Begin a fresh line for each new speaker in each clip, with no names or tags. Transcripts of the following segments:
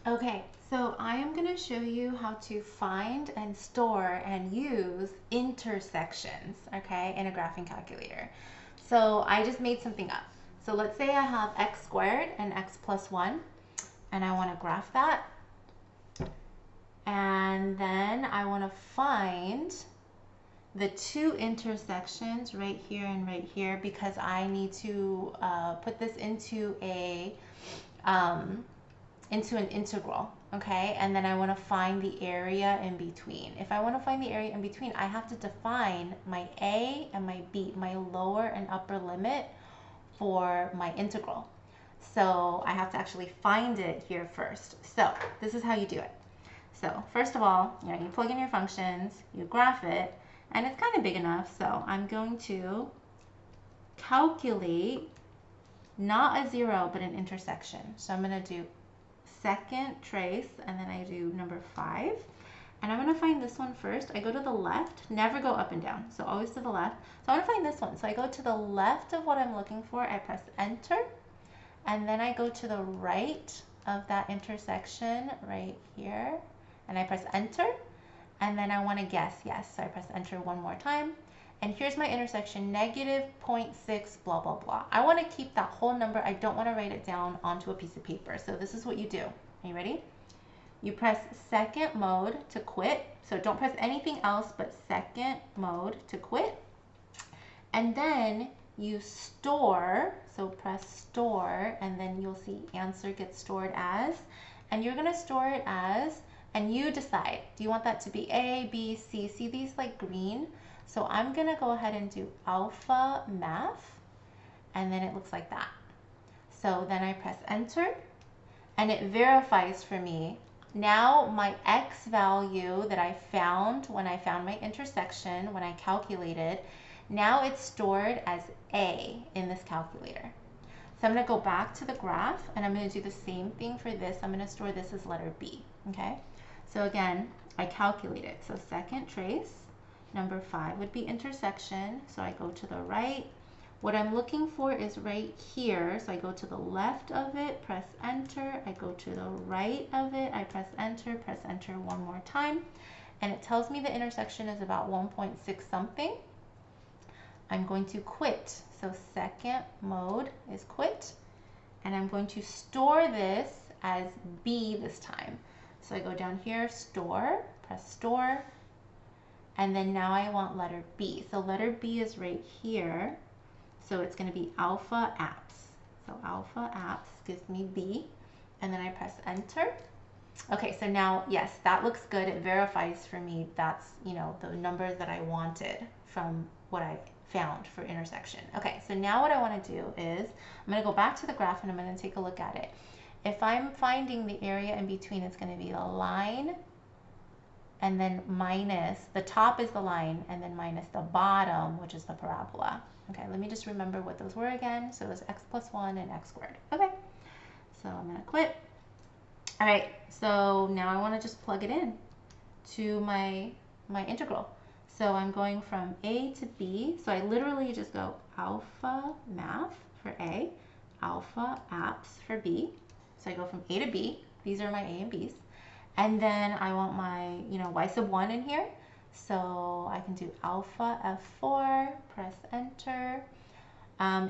Okay, so I am going to show you how to find and store and use intersections, okay, in a graphing calculator. So I just made something up. So let's say I have x squared and x plus 1, and I want to graph that. And then I want to find the two intersections right here and right here because I need to put this into an integral, okay? And then I want to find the area in between. If I want to find the area in between, I have to define my a and my b, my lower and upper limit for my integral. So I have to actually find it here first. So this is how you do it. So first of all, you plug in your functions, you graph it, and it's kind of big enough. So I'm going to calculate not a 0, but an intersection. So I'm going to do second trace, and then I do number 5. And I'm going to find this one first. I go to the left, never go up and down, so always to the left. So I want to find this one. So I go to the left of what I'm looking for, I press enter, and then I go to the right of that intersection right here, and I press enter, and then I want to guess yes, so I press enter one more time. And here's my intersection, -0.6, blah, blah, blah. I want to keep that whole number. I don't want to write it down onto a piece of paper. So this is what you do. Are you ready? You press second mode to quit. So don't press anything else but second mode to quit. And then you store. So press store, and then you'll see answer gets stored as. And you're going to store it as, and you decide. Do you want that to be A, B, C? See these like green? So I'm going to go ahead and do alpha math, and then it looks like that. So then I press enter, and it verifies for me. Now my x value that I found when I found my intersection, when I calculated, now it's stored as A in this calculator. So I'm going to go back to the graph, and I'm going to do the same thing for this. I'm going to store this as letter B, okay? So again, I calculate it. So second trace. Number 5 would be intersection, so I go to the right. What I'm looking for is right here, so I go to the left of it, press enter. I go to the right of it, I press enter one more time, and it tells me the intersection is about 1.6 something. I'm going to quit, so second mode is quit, and I'm going to store this as B this time. So I go down here, store, press store, and then now I want letter B. So letter B is right here. So it's going to be alpha apps. So alpha apps gives me B. And then I press enter. Okay, so now, yes, that looks good. It verifies for me that's, the numbers that I wanted from what I found for intersection. Okay, so now what I want to do is I'm going to go back to the graph and I'm going to take a look at it. If I'm finding the area in between, it's going to be the line and then minus, the top is the line, and then minus the bottom, which is the parabola. Okay, let me just remember what those were again. So it was x plus 1 and x squared. Okay, so I'm going to quit. All right, so now I want to just plug it in to my integral. So I'm going from A to B. So I literally just go alpha math for A, alpha apps for B. So I go from A to B. These are my A and B's. And then I want my, y sub 1 in here. So I can do alpha F4, press enter.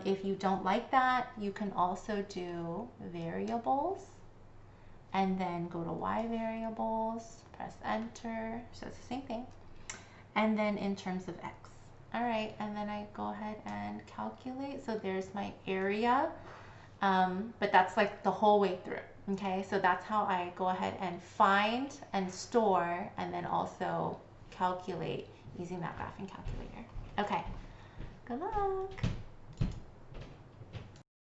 If you don't like that, you can also do variables and then go to y variables, press enter. So it's the same thing. And then in terms of x. All right, and then I go ahead and calculate. So there's my area, but that's like the whole way through. Okay, so that's how I go ahead and find and store and then also calculate using that graphing calculator. Okay, good luck.